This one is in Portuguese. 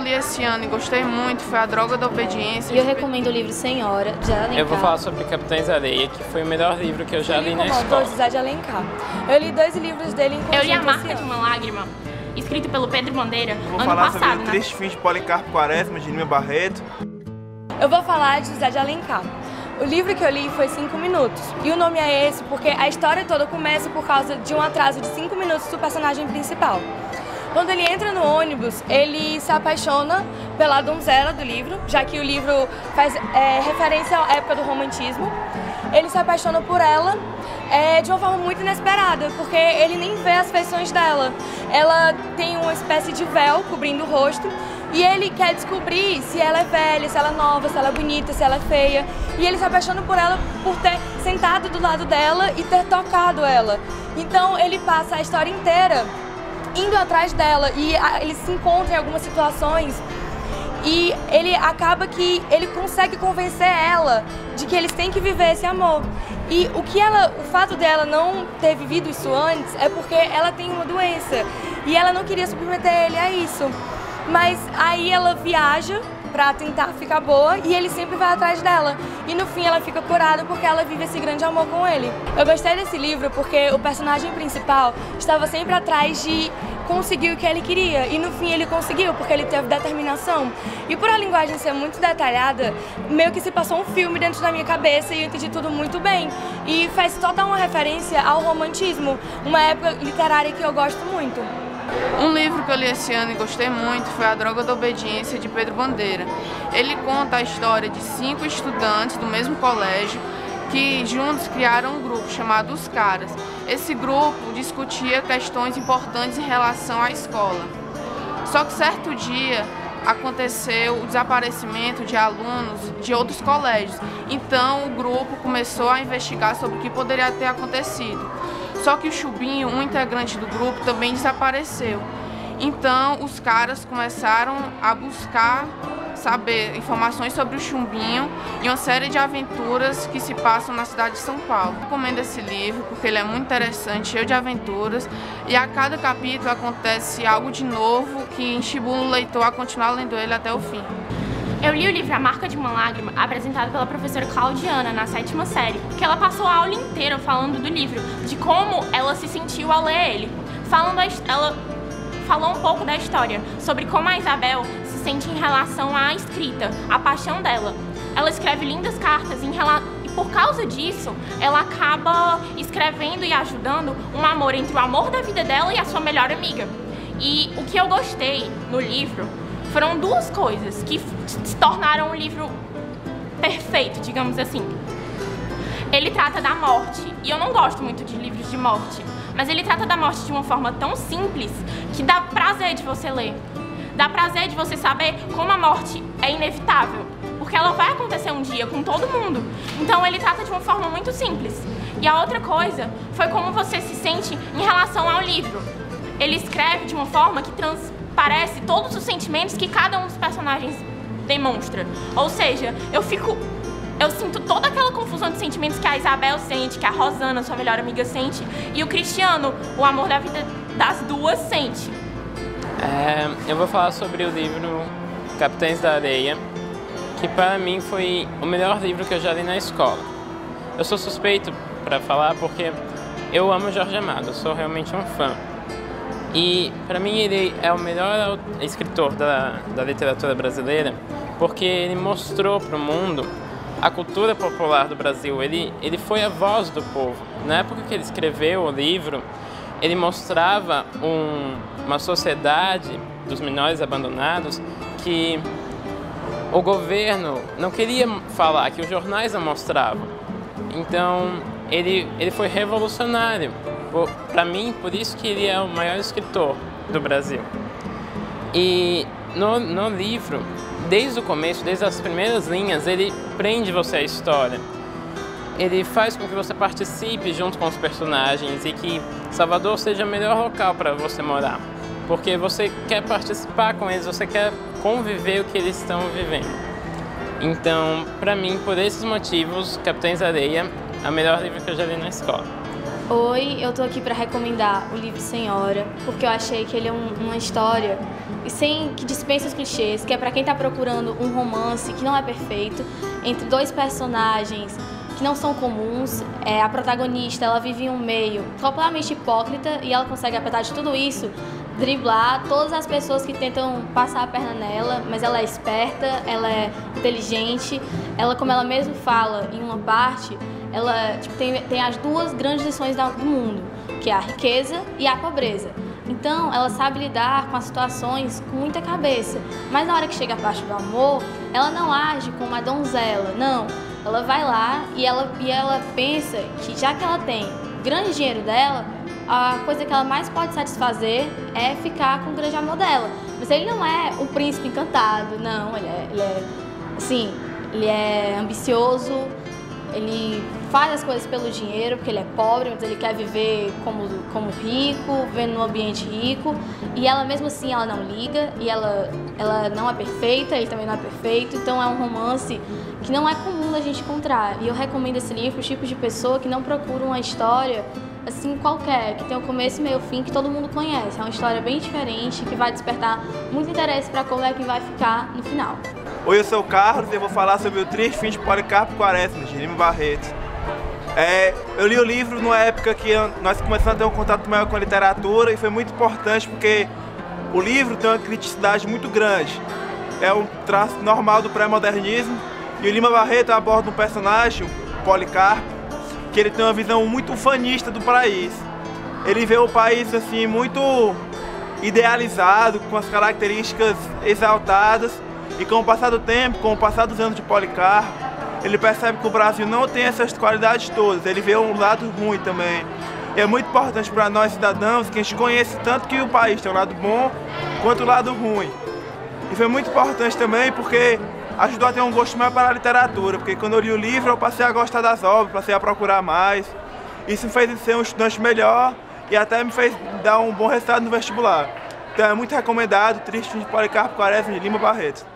li esse ano e gostei muito foi A Droga da Obediência. E eu recomendo o livro Senhora, de Alencar. Eu vou falar sobre Capitães da Areia, que foi o melhor livro que eu já li na escola. De José de Alencar. Eu li 2 livros dele em conjunto. Eu li A Marca de uma Lágrima, escrito pelo Pedro Bandeira, ano passado. Vou falar sobre O Triste Fim de Policarpo Quaresma, de Nima Barreto. Eu vou falar de José de Alencar. O livro que eu li foi 5 minutos. E o nome é esse porque a história toda começa por causa de um atraso de 5 minutos do personagem principal. Quando ele entra no ônibus, ele se apaixona pela donzela do livro, já que o livro faz referência à época do romantismo. Ele se apaixona por ela de uma forma muito inesperada, porque ele nem vê as feições dela. Ela tem uma espécie de véu cobrindo o rosto e ele quer descobrir se ela é velha, se ela é nova, se ela é bonita, se ela é feia. E ele se apaixona por ela por ter sentado do lado dela e ter tocado ela. Então ele passa a história inteira indo atrás dela e eles se encontram em algumas situações e ele acaba que ele consegue convencer ela de que eles têm que viver esse amor. E o fato dela não ter vivido isso antes é porque ela tem uma doença e ela não queria submeter ele a isso. Mas aí ela viaja pra tentar ficar boa e ele sempre vai atrás dela. E no fim ela fica curada porque ela vive esse grande amor com ele. Eu gostei desse livro porque o personagem principal estava sempre atrás de conseguir o que ele queria. E no fim ele conseguiu, porque ele teve determinação. E por a linguagem ser muito detalhada, meio que se passou um filme dentro da minha cabeça e eu entendi tudo muito bem. E faz total uma referência ao romantismo, uma época literária que eu gosto muito. Um livro que eu li esse ano e gostei muito foi A Droga da Obediência, de Pedro Bandeira. Ele conta a história de 5 estudantes do mesmo colégio que juntos criaram um grupo chamado Os Caras. Esse grupo discutia questões importantes em relação à escola. Só que certo dia aconteceu o desaparecimento de alunos de outros colégios. Então o grupo começou a investigar sobre o que poderia ter acontecido. Só que o Chubinho, um integrante do grupo, também desapareceu. Então os caras começaram a buscar saber informações sobre o Chumbinho e uma série de aventuras que se passam na cidade de São Paulo. Eu recomendo esse livro porque ele é muito interessante, cheio de aventuras e a cada capítulo acontece algo de novo que estimula o leitor a continuar lendo ele até o fim. Eu li o livro A Marca de uma Lágrima, apresentado pela professora Claudiana na 7ª série, que ela passou a aula inteira falando do livro, de como ela se sentiu ao ler ele. Ela falou um pouco da história, sobre como a Isabel se sente em relação à escrita, a paixão dela. Ela escreve lindas cartas e por causa disso, ela acaba escrevendo e ajudando um amor entre o amor da vida dela e a sua melhor amiga. E o que eu gostei no livro foram 2 coisas que se tornaram um livro perfeito, digamos assim. Ele trata da morte, e eu não gosto muito de livros de morte, mas ele trata da morte de uma forma tão simples que dá prazer de você ler. Dá prazer de você saber como a morte é inevitável, porque ela vai acontecer um dia com todo mundo. Então ele trata de uma forma muito simples. E a outra coisa foi como você se sente em relação ao livro. Ele escreve de uma forma que transparece todos os sentimentos que cada um dos personagens demonstra. Ou seja, eu sinto toda aquela confusão de sentimentos que a Isabel sente, que a Rosana, sua melhor amiga, sente, e o Cristiano, o amor da vida das duas, sente. Eu vou falar sobre o livro Capitães da Areia, que para mim foi o melhor livro que eu já li na escola. Eu sou suspeito para falar porque eu amo Jorge Amado, eu sou realmente um fã. E para mim ele é o melhor escritor da literatura brasileira porque ele mostrou para o mundo a cultura popular do Brasil. Ele foi a voz do povo. Na época que ele escreveu o livro, ele mostrava uma sociedade dos menores abandonados que o governo não queria falar, que os jornais não mostravam. Então ele foi revolucionário. Para mim, por isso que ele é o maior escritor do Brasil. E no livro, desde o começo, desde as primeiras linhas, ele prende você à história. Ele faz com que você participe junto com os personagens e que Salvador seja o melhor local para você morar. Porque você quer participar com eles, você quer conviver o que eles estão vivendo. Então, para mim, por esses motivos, Capitães da Areia é o melhor livro que eu já li na escola. Oi, eu tô aqui para recomendar o livro Senhora, porque eu achei que ele é uma história que dispensa os clichês, que é para quem tá procurando um romance que não é perfeito, entre dois personagens que não são comuns. A protagonista, ela vive em um meio completamente hipócrita e ela consegue, apesar de tudo isso, driblar todas as pessoas que tentam passar a perna nela, mas ela é esperta, ela é inteligente, ela, como ela mesma fala em uma parte, ela tem as duas grandes lições do mundo, que é a riqueza e a pobreza. Então, ela sabe lidar com as situações com muita cabeça, mas na hora que chega a parte do amor, ela não age como uma donzela, não. Ela vai lá e ela pensa que, já que ela tem grande dinheiro dela, a coisa que ela mais pode satisfazer é ficar com o grande amor dela. Mas ele não é um príncipe encantado, não, ele é ambicioso, ele faz as coisas pelo dinheiro, porque ele é pobre, mas ele quer viver como rico, vivendo num ambiente rico. E ela, mesmo assim, ela não liga, e ela não é perfeita, ele também não é perfeito. Então é um romance que não é comum da gente encontrar. E eu recomendo esse livro para os tipos de pessoa que não procuram uma história assim qualquer, que tem o começo, meio, fim, que todo mundo conhece. É uma história bem diferente, que vai despertar muito interesse para como é que vai ficar no final. Oi, eu sou o Carlos e eu vou falar sobre O Triste Fim de Policarpo Quaresma, de Lima Barreto. Eu li o livro numa época que nós começamos a ter um contato maior com a literatura, e foi muito importante porque o livro tem uma criticidade muito grande. É um traço normal do pré-modernismo, e o Lima Barreto aborda um personagem, o Policarpo, que ele tem uma visão muito ufanista do país. Ele vê o país assim muito idealizado, com as características exaltadas, e com o passar do tempo, com o passar dos anos de Policarpo, ele percebe que o Brasil não tem essas qualidades todas, ele vê um lado ruim também. E é muito importante para nós cidadãos que a gente conheça tanto que o país tem um lado bom quanto o lado ruim. E foi muito importante também porque ajudou a ter um gosto mais para a literatura, porque quando eu li o livro eu passei a gostar das obras, passei a procurar mais. Isso me fez ser um estudante melhor e até me fez dar um bom resultado no vestibular. Então é muito recomendado O Triste Fim de Policarpo Quaresma, de Lima Barreto.